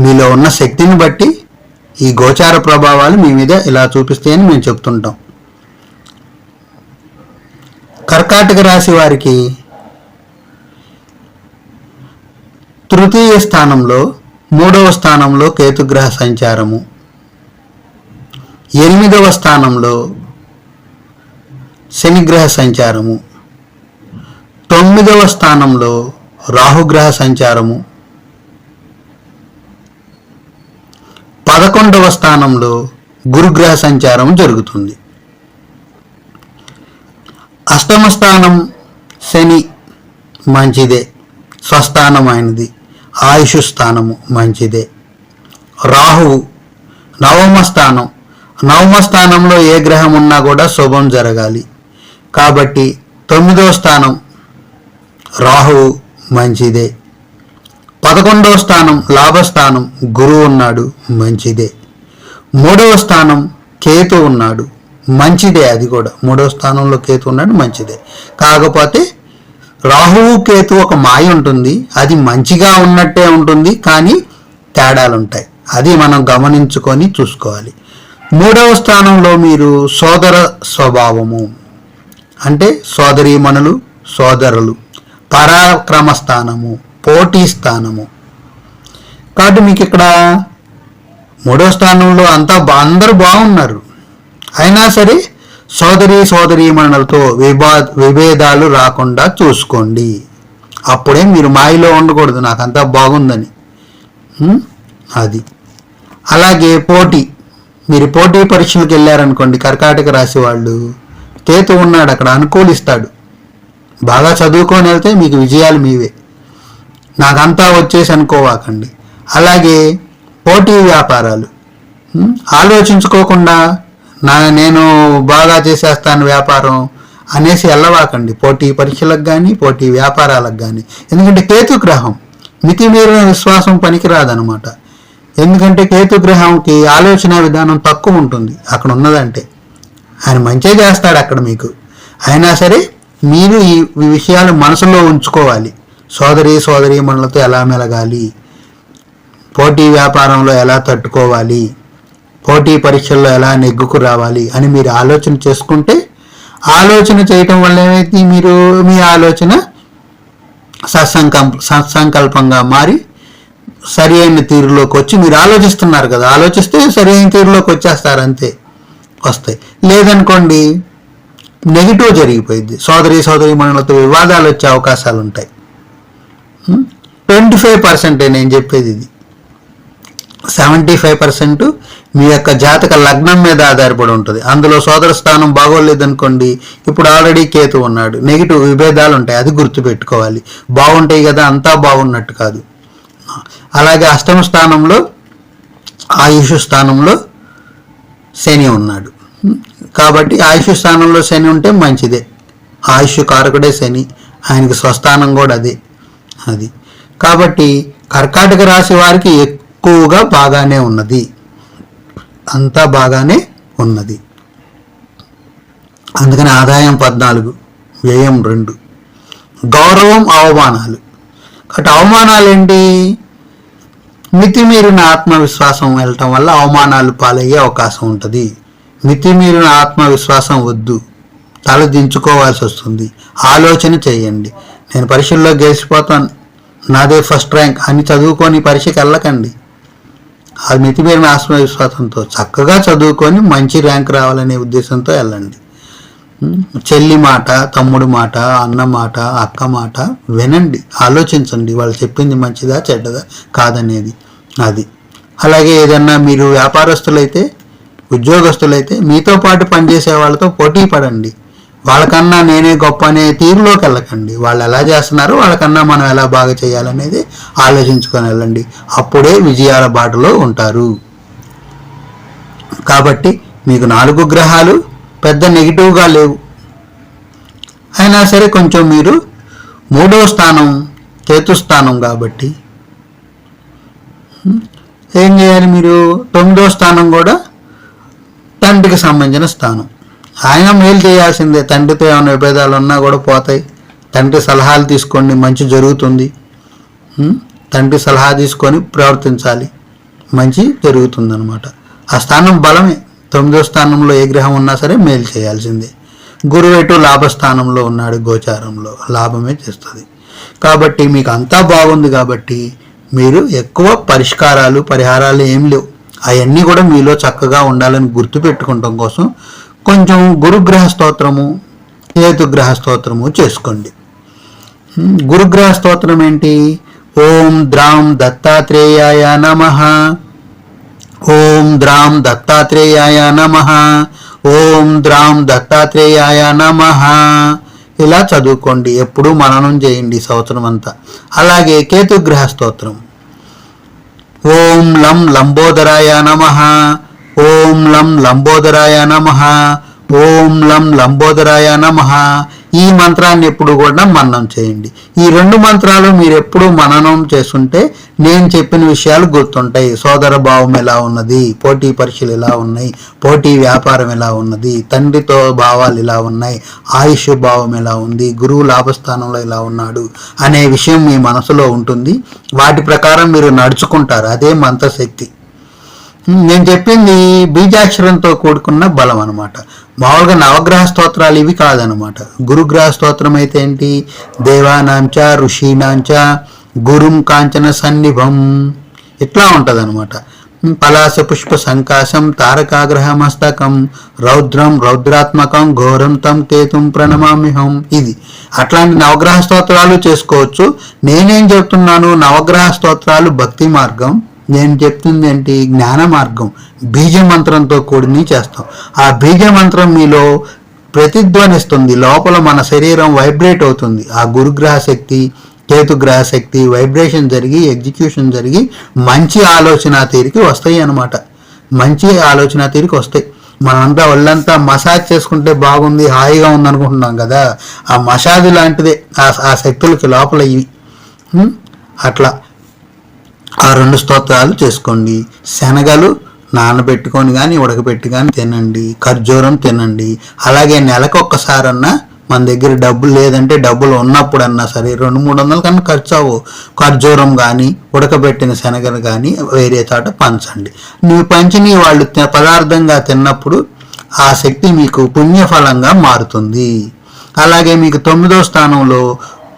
మీలో ఉన్న శక్తిని బట్టి ఈ గోచార ప్రభావాలు మీ మీద ఇలా చూపిస్తాయని మేము చెప్తుంటాం. కర్కాటక రాశి వారికి తృతీయ స్థానంలో 3వ స్థానంలో కేతుగ్రహ సంచారము, 8వ స్థానంలో శనిగ్రహ సంచారము, 9వ స్థానంలో రాహుగ్రహ సంచారము, 11వ స్థానంలో గురుగ్రహ సంచారం జరుగుతుంది. అష్టమ స్థానం శని మంచిదే, స్వస్థానమైనది. ఆయుష్ స్థానము మంచిదే. రాహువు నవమ స్థానంలో ఏ గ్రహం ఉన్నా కూడా శుభం జరగాలి. కాబట్టి 9వ స్థానం రాహువు మంచిదే. 11వ స్థానం లాభస్థానం గురువు ఉన్నాడు, మంచిదే. 3వ స్థానం కేతు ఉన్నాడు, మంచిదే. అది కూడా 3వ స్థానంలో కేతు ఉన్నాడు, మంచిదే. కాకపోతే రాహువు కేతు ఒక మాయ ఉంటుంది, అది మంచిగా ఉన్నట్టే ఉంటుంది, కానీ తేడాలు ఉంటాయి. అది మనం గమనించుకొని చూసుకోవాలి. 3వ స్థానంలో మీరు సోదర స్వభావము అంటే సోదరీమణులు, సోదరులు, పరాక్రమ స్థానము, పోటీ స్థానము. కాబట్టి మీకు ఇక్కడ 3వ స్థానంలో అందరూ బాగున్నారు, అయినా సరే సోదరీమణులతో విభేదాలు రాకుండా చూసుకోండి. అప్పుడే మీరు మాయలో ఉండకూడదు నాకంతా బాగుందని. అది అలాగే మీరు పోటీ పరీక్షలకు వెళ్ళారనుకోండి, కర్కాటక రాశి వాళ్ళు, కేతు ఉన్నాడు అక్కడ, అనుకూలిస్తాడు. బాగా చదువుకొని వెళ్తే మీకు విజయాలు మీవే, నాకంతా వచ్చేసి అనుకోవాకండి. అలాగే పోటీ వ్యాపారాలు ఆలోచించుకోకుండా నేను బాగా చేసేస్తాను వ్యాపారం అనేసి వెళ్ళవాకండి పోటీ పరీక్షలకు కానీ పోటీ వ్యాపారాలకు కానీ. ఎందుకంటే కేతుగ్రహం మితిమీరిన విశ్వాసం పనికిరాదనమాట. ఎందుకంటే కేతుగ్రహంకి ఆలోచన విధానం తక్కువ ఉంటుంది అక్కడ ఉన్నదంటే. ఆయన మంచిగా చేస్తాడు అక్కడ మీకు, అయినా సరే మీరు ఈ విషయాలు మనసులో ఉంచుకోవాలి. సోదరీమణులతో ఎలా మెలగాలి, పోటీ వ్యాపారంలో ఎలా తట్టుకోవాలి, పోటీ పరీక్షల్లో ఎలా నెగ్గుకు రావాలి అని మీరు ఆలోచన చేసుకుంటే, ఆలోచన చేయటం వల్ల ఏమైతే మీ ఆలోచన సత్సంకల్పంగా మారి సరి అయిన తీరులోకి వచ్చి, మీరు ఆలోచిస్తున్నారు కదా, ఆలోచిస్తే సరి అయిన తీరులోకి వచ్చేస్తారు, అంతే వస్తాయి. లేదనుకోండి నెగిటివ్ జరిగిపోయింది, సోదరీమణులతో వివాదాలు వచ్చే అవకాశాలు ఉంటాయి. 25% నేను చెప్పేది ఇది. 75% మీ యొక్క జాతక లగ్నం మీద ఆధారపడి ఉంటుంది. అందులో సోదర స్థానం బాగోలేదనుకోండి, ఇప్పుడు ఆల్రెడీ కేతు ఉన్నాడు, నెగిటివ్ విభేదాలు ఉంటాయి, అది గుర్తుపెట్టుకోవాలి. బాగుంటాయి కదా, అంతా బాగున్నట్టు కాదు. అలాగే అష్టమ స్థానంలో ఆయుష్ స్థానంలో శని ఉన్నాడు. కాబట్టి ఆయుష్ స్థానంలో శని ఉంటే మంచిదే. ఆయుష్ కారకుడే శని, ఆయనకి స్వస్థానం కూడా అదే. అది కాబట్టి కర్కాటక రాశి వారికి ఎక్కువగా బాగానే ఉన్నది, అంతా బాగానే ఉన్నది. అందుకని ఆదాయం 14, వ్యయం 2, గౌరవం అవమానాలు. కాబట్టి అవమానాలు ఏంటి, మితిమీరిన ఆత్మవిశ్వాసం వెళ్ళటం వల్ల అవమానాలు పాలయ్యే అవకాశం ఉంటుంది. మితిమీరిన ఆత్మవిశ్వాసం వద్దు, తల దించుకోవాల్సి వస్తుంది. ఆలోచన చేయండి, నేను పరీక్షల్లో గెలిచిపోతాను, నాదే ఫస్ట్ ర్యాంక్ అని చదువుకొని పరీక్షకి వెళ్ళకండి. అది మితిమీరిన ఆత్మవిశ్వాసంతో చక్కగా చదువుకొని మంచి ర్యాంక్ రావాలనే ఉద్దేశంతో వెళ్ళండి. చెల్లి మాట, తమ్ముడు మాట, అన్న మాట, అక్క మాట వినండి, ఆలోచించండి, వాళ్ళు చెప్పింది మంచిదా చెడ్డదా కాదనేది. అది అలాగే ఏదన్నా మీరు వ్యాపారస్తులైతే ఉద్యోగస్తులైతే మీతో పాటు పనిచేసే వాళ్ళతో పోటీ పడండి. వాళ్ళకన్నా నేనే గొప్ప అనే తీరులోకి వెళ్ళకండి. వాళ్ళు ఎలా చేస్తున్నారో వాళ్ళకన్నా మనం ఎలా బాగా చేయాలనేది ఆలోచించుకొని వెళ్ళండి. అప్పుడే విజయాల బాటలో ఉంటారు. కాబట్టి మీకు 4 గ్రహాలు పెద్ద నెగిటివ్గా లేవు. అయినా సరే కొంచెం మీరు 3వ స్థానం కేతుస్థానం కాబట్టి ఏం చేయాలి, మీరు 9వ స్థానం కూడా తండ్రికి సంబంధించిన స్థానం. ఆయన మేలు చేయాల్సిందే. తండ్రితో ఏమైనా విభేదాలు ఉన్నా కూడా పోతాయి. తండ్రి సలహాలు తీసుకోండి, మంచి జరుగుతుంది. తండ్రి సలహా తీసుకొని ప్రవర్తించాలి, మంచి జరుగుతుంది అనమాట. ఆ స్థానం బలమే. 9వ స్థానంలో ఏ గ్రహం ఉన్నా సరే మేలు చేయాల్సిందే. గురువు ఎటు లాభస్థానంలో ఉన్నాడు, గోచారంలో లాభమే చేస్తుంది. కాబట్టి మీకు అంతా బాగుంది. కాబట్టి మీరు ఎక్కువ పరిహారాలు ఏం లేవు. అవన్నీ కూడా మీలో చక్కగా ఉండాలని గుర్తుపెట్టుకోవడం కోసం కొంచెం గురుగ్రహ స్తోత్రము, కేతుగ్రహ స్తోత్రము చేసుకోండి. గురుగ్రహ స్తోత్రం ఏంటి? ఓం ద్రాం దత్తాత్రేయాయ నమః, ఓం ద్రాం దత్తాత్రేయాయ నమః, ఓం ద్రాం దత్తాత్రేయాయ నమః. ఇలా చదువుకోండి, ఎప్పుడూ మననం చేయండి సంవత్సరం అంతా. అలాగే కేతుగ్రహ స్తోత్రం ఓం లం లంబోదరాయ నమః, ఓం లం లంబోదరాయ నమః, ఓం లం లంబోదరాయ నమః. ఈ మంత్రాన్ని ఎప్పుడు కూడా మననం చేయండి. ఈ 2 మంత్రాలు మీరు ఎప్పుడు మననం చేస్తుంటే నేను చెప్పిన విషయాలు గుర్తుంటాయి. సోదర భావం ఎలా ఉన్నది, పోటీ పరీక్షలు ఎలా ఉన్నాయి, పోటీ వ్యాపారం ఎలా ఉన్నది, తండ్రితో భావాలు ఎలా ఉన్నాయి, ఆయుష్ భావం ఎలా ఉంది, గురువు లాభస్థానంలో ఎలా ఉన్నాడు అనే విషయం మీ మనసులో ఉంటుంది. వాటి ప్రకారం మీరు నడుచుకుంటారు. అదే మంత్రశక్తి. నేను చెప్పింది బీజాక్షరంతో కూడుకున్న బలం అనమాట. మామూలుగా నవగ్రహ స్తోత్రాలు ఇవి కాదనమాట. గురుగ్రహ స్తోత్రం అయితే ఏంటి? దేవానాంచ ఋషీనాంచ గురుం కాంచన సన్నిభం, ఇట్లా ఉంటుంది అనమాట. పలాస పుష్ప సంకాశం తారకాగ్రహ మస్తకం రౌద్రం రౌద్రాత్మకం ఘోరం తం కేతుం ప్రణమామ్యహం. ఇది అట్లాంటి నవగ్రహ స్తోత్రాలు చేసుకోవచ్చు. నేనేం చెప్తున్నాను, నవగ్రహ స్తోత్రాలు భక్తి మార్గం. నేను చెప్తుంది ఏంటి? జ్ఞాన మార్గం. బీజ మంత్రంతో కూడిని చేస్తాం. ఆ బీజ మంత్రం మీలో ప్రతిధ్వనిస్తుంది. లోపల మన శరీరం వైబ్రేట్ అవుతుంది. ఆ గురుగ్రహ శక్తి, కేతుగ్రహ శక్తి వైబ్రేషన్ జరిగి, ఎగ్జిక్యూషన్ జరిగి మంచి ఆలోచన తీరికి వస్తాయి అన్నమాట. మంచి ఆలోచన తీరికి వస్తాయి. మనంతా ఒళ్ళంతా మసాజ్ చేసుకుంటే బాగుంది, హాయిగా ఉంది అనుకుంటున్నాం కదా, ఆ మసాజ్ లాంటిదే ఆ శక్తులకి లోపల ఇవి. అట్లా ఆ 2 స్తోత్రాలు చేసుకోండి. శనగలు నానబెట్టుకొని కానీ ఉడకబెట్టి కానీ తినండి. ఖర్జూరం తినండి. అలాగే నెలకు ఒక్కసారన్నా మన దగ్గర డబ్బులు లేదంటే డబ్బులు ఉన్నప్పుడన్నా సరే 200-300 కన్నా ఖర్చు అవ్వు. ఖర్జూరం కానీ ఉడకబెట్టిన శనగలు కానీ వేరే చోట పంచండి. నువ్వు పంచిని వాళ్ళు పదార్థంగా తిన్నప్పుడు ఆ శక్తి మీకు పుణ్యఫలంగా మారుతుంది. అలాగే మీకు 9వ స్థానంలో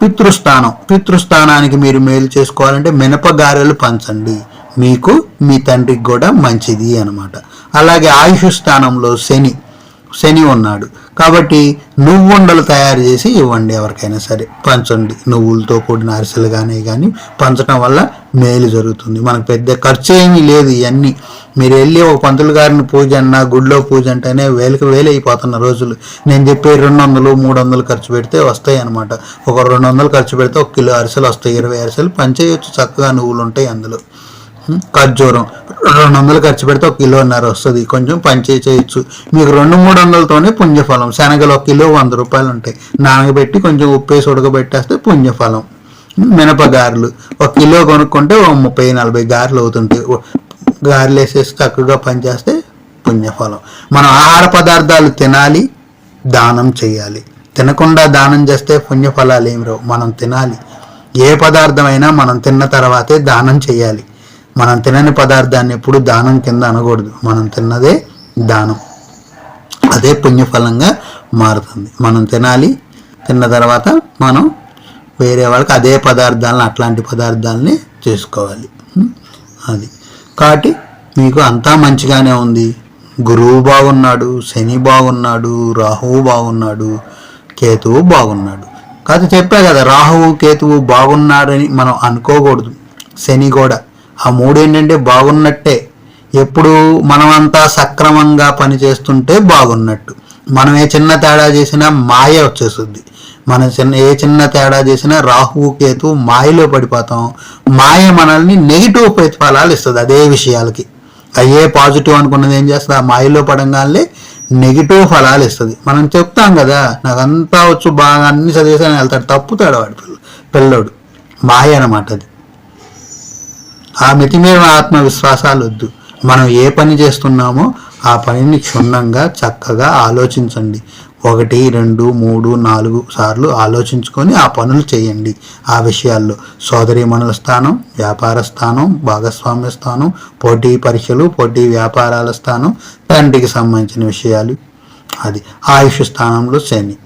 పితృస్థానానికి మీరు మేలు చేసుకోవాలంటే మినపగారెలు పంచండి. మీకు మీ తండ్రికి కూడా మంచిది అనమాట. అలాగే ఆయుష్ స్థానంలో శని ఉన్నాడు కాబట్టి నువ్వుండలు తయారు చేసి ఇవ్వండి. ఎవరికైనా సరే పంచండి. నువ్వులతో కూడిన అరిసెలు కానీ పంచడం వల్ల మేలు జరుగుతుంది. మనకు పెద్ద ఖర్చు ఏమీ లేదు. ఇవన్నీ మీరు వెళ్ళి ఒక పంతులు గారిని పూజ అన్నా, గుడిలో పూజ అంటేనే వేలకు వేలు అయిపోతున్న రోజులు. నేను చెప్పే 200-300 ఖర్చు పెడితే వస్తాయి అనమాట. ఒక 200 ఖర్చు పెడితే 1 కిలో అరిసెలు వస్తాయి. 20 అరిసెలు పంచేయచ్చు చక్కగా. నువ్వులు ఉంటాయి అందులో. ఖర్జూరం 200 ఖర్చు పెడితే 1 కిలోన్నర వస్తుంది. కొంచెం చేయొచ్చు. మీకు 200-300తోనే పుణ్యఫలం. శనగలు 1 కిలో 100 రూపాయలు ఉంటాయి. నానబెట్టి కొంచెం ఉప్పేసి ఉడకబెట్టేస్తే పుణ్యఫలం. మినపగారెలు 1 కిలో కొనుక్కుంటే 30-40 గారెలు అవుతుంటాయి. గారెలు వేసేసి చక్కగా పనిచేస్తే పుణ్యఫలం. మనం ఆహార పదార్థాలు తినాలి, దానం చేయాలి. తినకుండా దానం చేస్తే పుణ్యఫలాలు ఏమి రావు. మనం తినాలి. ఏ పదార్థమైనా మనం తిన్న తర్వాతే దానం చేయాలి. మనం తినని పదార్థాన్ని ఎప్పుడు దానం కింద అనకూడదు. మనం తిన్నదే దానం. అదే పుణ్యఫలంగా మారుతుంది. మనం తినాలి. తిన్న తర్వాత మనం వేరే వాళ్ళకి అదే పదార్థాలను, అట్లాంటి పదార్థాలని చేసుకోవాలి. అది కాబట్టి మీకు అంతా మంచిగానే ఉంది. గురువు బాగున్నాడు, శని బాగున్నాడు, రాహువు బాగున్నాడు, కేతువు బాగున్నాడు. కాదు చెప్పా కదా, రాహువు కేతువు బాగున్నారని మనం అనుకోకూడదు. శని కూడా ఆ 3 ఏంటంటే బాగున్నట్టే. ఎప్పుడు మనమంతా సక్రమంగా పనిచేస్తుంటే బాగున్నట్టు. మనం ఏ చిన్న తేడా చేసినా మాయ వచ్చేస్తుంది. మనం ఏ చిన్న తేడా చేసినా రాహువు కేతు మాయలో పడిపోతాం. మాయ మనల్ని నెగిటివ్ ప్రతిఫలాలు ఇస్తుంది. అదే విషయాలకి అయ్యే పాజిటివ్ అనుకున్నది ఏం చేస్తుంది, ఆ మాయలో పడంగానే నెగిటివ్ ఫలాలు ఇస్తుంది. మనం చెప్తాం కదా, నాకు అంతా వచ్చు, బాగా అన్ని చదివేసాను వెళ్తాడు, తప్పుతాడు వాడు పిల్లోడు. మాయ అన్నమాట అది. ఆ మితిమీరిన ఆత్మవిశ్వాసాలు వద్దు. మనం ఏ పని చేస్తున్నామో ఆ పనిని క్షుణ్ణంగా చక్కగా ఆలోచించండి. 1, 2, 3, 4 సార్లు ఆలోచించుకొని ఆ పనులు చేయండి. ఆ విషయాల్లో సోదరీమణుల స్థానం, వ్యాపార స్థానం, భాగస్వామ్య స్థానం, పోటీ పరీక్షలు, పోటీ వ్యాపారాల స్థానం, తండ్రికి సంబంధించిన విషయాలు, అది ఆయుష్ స్థానంలో శని.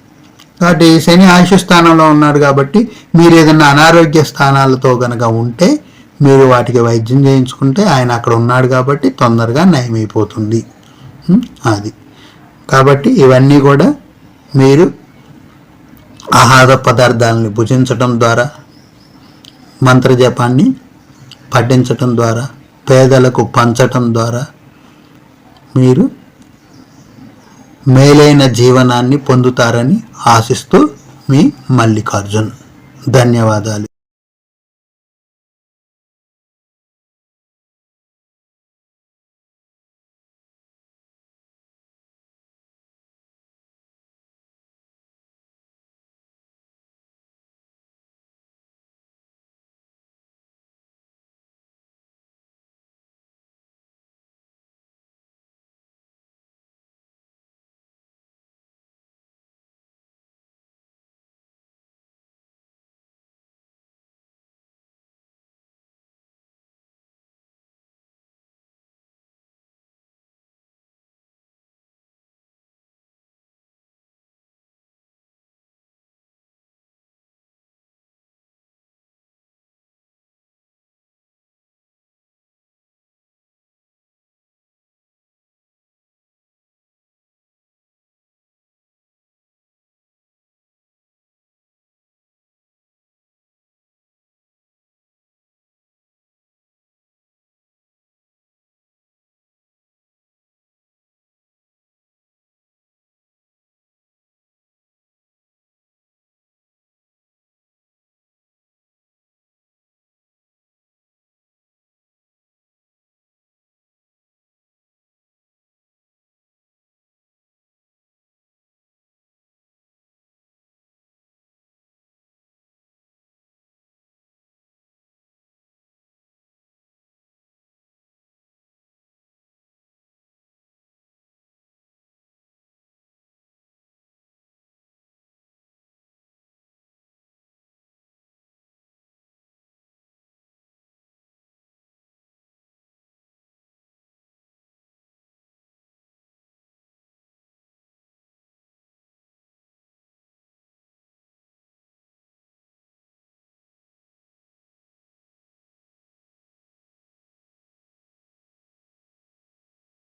కాబట్టి శని ఆయుష్ స్థానంలో ఉన్నాడు కాబట్టి మీరు ఏదైనా అనారోగ్య స్థానాలతో కనుక ఉంటే మీరు వాటికి వైద్యం చేయించుకుంటే ఆయన అక్కడ ఉన్నాడు కాబట్టి తొందరగా నయమైపోతుంది. అది కాబట్టి ఇవన్నీ కూడా మీరు ఆహార పదార్థాలని భుజించటం ద్వారా, మంత్రజపాన్ని పఠించటం ద్వారా, పేదలకు పంచటం ద్వారా మీరు మేలైన జీవనాన్ని పొందుతారని ఆశిస్తూ మీ మల్లికార్జున్. ధన్యవాదాలు.